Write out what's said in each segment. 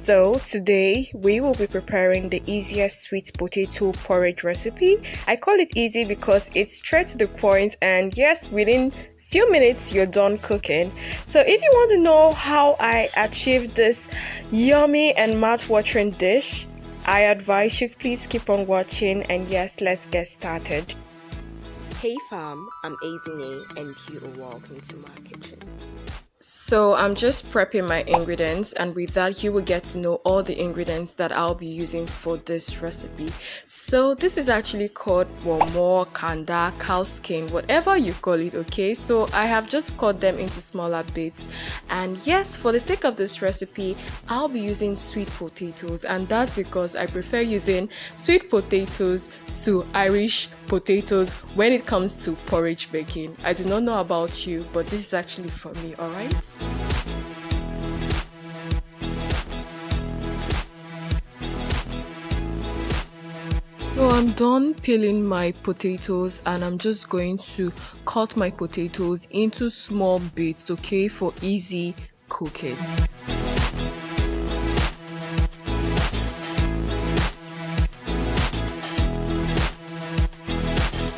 So today we will be preparing the easiest sweet potato porridge recipe. I call it easy because it's straight to the point, and yes, within few minutes you're done cooking. So if you want to know how I achieved this yummy and mouth-watering dish, I advise you please keep on watching, and yes, let's get started. Hey fam, I'm Azine and you are welcome to my kitchen. So I'm just prepping my ingredients, and with that you will get to know all the ingredients that I'll be using for this recipe. So this is actually called Pomo, Canda, cow skin, whatever you call it, okay? So I have just cut them into smaller bits, and yes, for the sake of this recipe I'll be using sweet potatoes, and that's because I prefer using sweet potatoes to Irish potatoes when it comes to porridge baking. I do not know about you, but this is actually for me, alright? So I'm done peeling my potatoes, and I'm just going to cut my potatoes into small bits, okay, for easy cooking.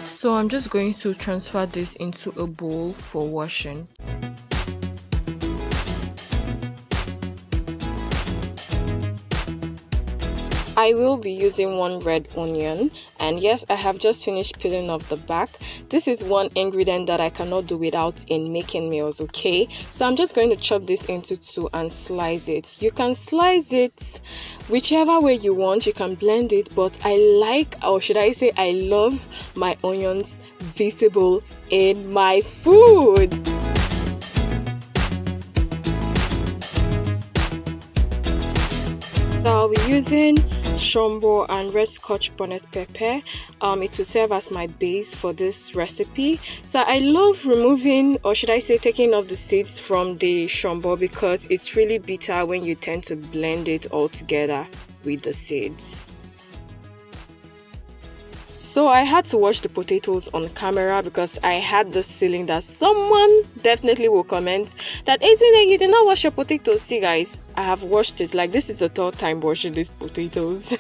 So I'm just going to transfer this into a bowl for washing. I will be using one red onion, and yes, I have just finished peeling off the back. This is one ingredient that I cannot do without in making meals, okay? So I'm just going to chop this into two and slice it. You can slice it whichever way you want, you can blend it, but I like, or should I say I love, my onions visible in my food. So I'll be using Shombo and red scotch bonnet pepper. It will serve as my base for this recipe. So I love removing, or should I say taking off the seeds from the Shombo, because it's really bitter when you tend to blend it all together with the seeds. So I had to wash the potatoes on camera because I had this feeling that someone definitely will comment that, Azine, you did not wash your potatoes. See guys, I have washed it. Like, this is the third time washing these potatoes.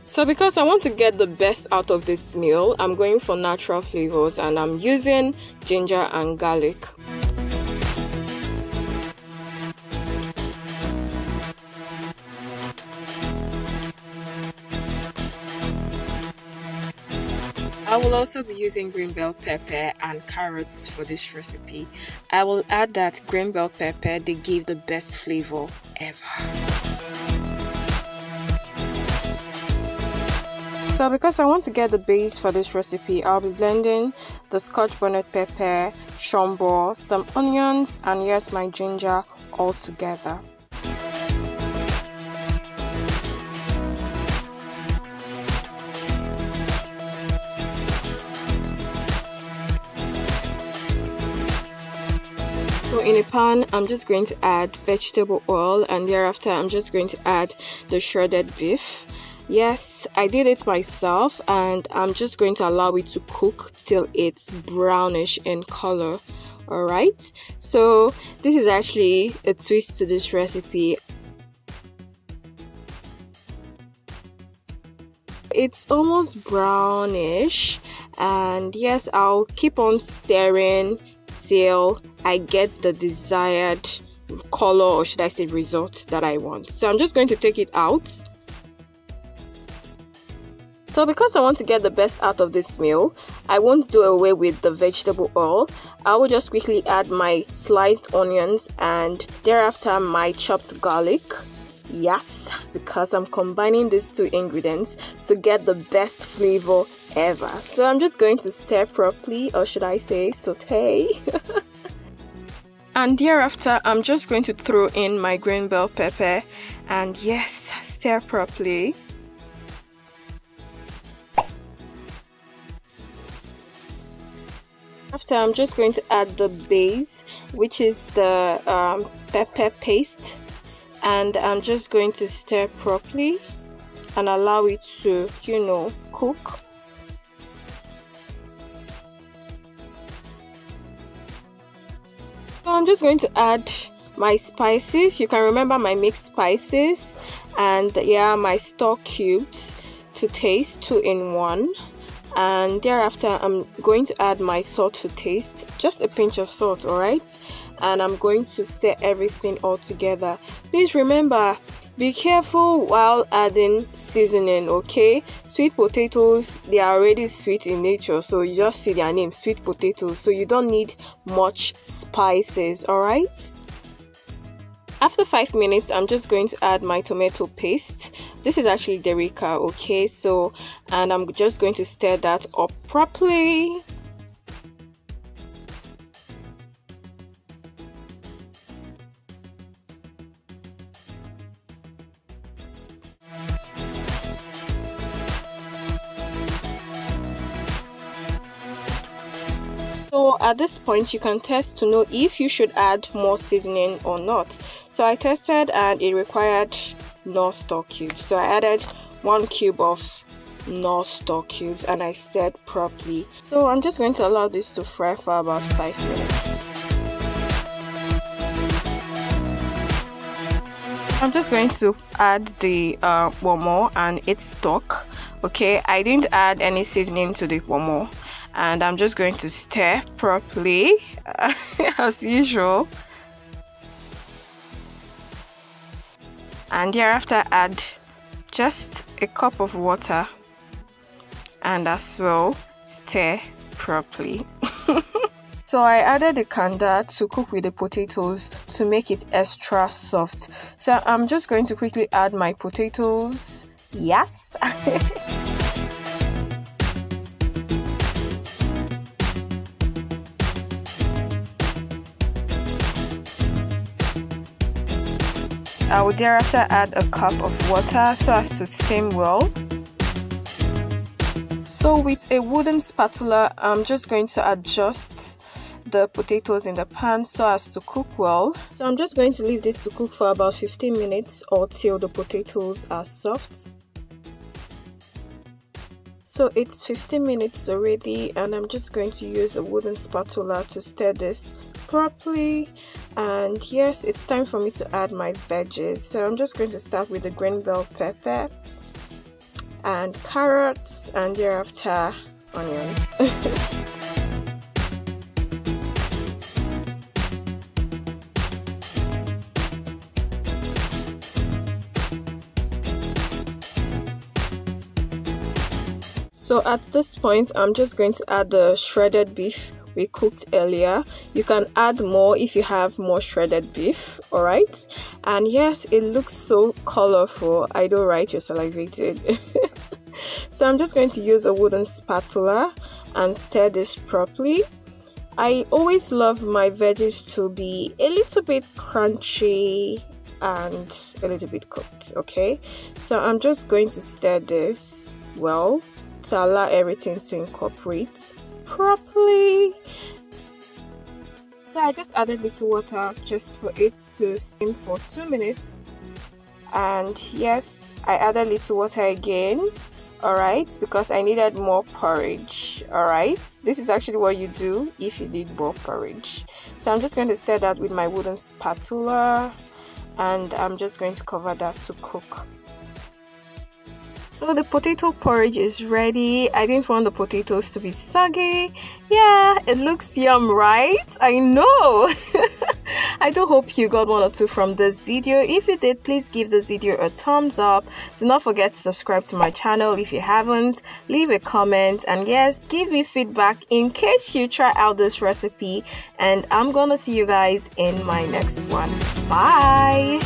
So because I want to get the best out of this meal, I'm going for natural flavors, and I'm using ginger and garlic. I will also be using green bell pepper and carrots for this recipe. I will add that green bell pepper, they give the best flavor ever. So because I want to get the base for this recipe, I'll be blending the scotch bonnet pepper, Shombo, some onions, and yes, my ginger all together. So in a pan, I'm just going to add vegetable oil, and thereafter I'm just going to add the shredded beef. Yes, I did it myself, and I'm just going to allow it to cook till it's brownish in color. Alright, so this is actually a twist to this recipe. It's almost brownish, and yes, I'll keep on stirring till I get the desired color, or should I say result, that I want. So I'm just going to take it out. So because I want to get the best out of this meal, I won't do away with the vegetable oil. I will just quickly add my sliced onions and thereafter my chopped garlic. Yes, because I'm combining these two ingredients to get the best flavor ever. So I'm just going to stir properly, or should I say saute. And thereafter I'm just going to throw in my green bell pepper, and yes, stir properly. After, I'm just going to add the base, which is the pepper paste, and I'm just going to stir properly and allow it to, cook. So I'm just going to add my spices. You can remember my mixed spices, and yeah, my stock cubes to taste, 2 in 1. And thereafter I'm going to add my salt to taste, just a pinch of salt, alright? And I'm going to stir everything all together. Please remember, be careful while adding seasoning, okay? Sweet potatoes, they are already sweet in nature, so you just see their name, sweet potatoes, so you don't need much spices, alright? After 5 minutes, I'm just going to add my tomato paste. This is actually Derica, okay? So, and I'm just going to stir that up properly. So at this point you can test to know if you should add more seasoning or not. So I tested and it required Knorr stock cubes. So I added 1 cube of Knorr stock cubes and I stirred properly. So I'm just going to allow this to fry for about 5 minutes. I'm just going to add the Pomo and its stock. Okay, I didn't add any seasoning to the Pomo. And I'm just going to stir properly as usual, and thereafter add just a cup of water and as well stir properly. So I added the Canda to cook with the potatoes to make it extra soft. So I'm just going to quickly add my potatoes. Yes. I will thereafter add a cup of water so as to steam well. So with a wooden spatula, I'm just going to adjust the potatoes in the pan so as to cook well. So I'm just going to leave this to cook for about 15 minutes or till the potatoes are soft. So it's 15 minutes already and I'm just going to use a wooden spatula to stir this properly. And yes, it's time for me to add my veggies. So I'm just going to start with the green bell pepper and carrots and thereafter onions. So at this point, I'm just going to add the shredded beef we cooked earlier. You can add more if you have more shredded beef, alright? And yes, it looks so colorful. I know, right? You're salivated. So I'm just going to use a wooden spatula and stir this properly. I always love my veggies to be a little bit crunchy and a little bit cooked, okay? So I'm just going to stir this well to allow everything to incorporate properly. So I just added little water just for it to steam for 2 minutes, and yes, I added little water again, alright, because I needed more porridge. Alright, this is actually what you do if you need more porridge. So I'm just going to stir that with my wooden spatula and I'm just going to cover that to cook. So the potato porridge is ready. I didn't want the potatoes to be soggy. Yeah, it looks yum, right? I know. I do hope you got 1 or 2 from this video. If you did, please give this video a thumbs up. Do not forget to subscribe to my channel if you haven't. Leave a comment and yes, give me feedback in case you try out this recipe. And I'm gonna see you guys in my next one. Bye.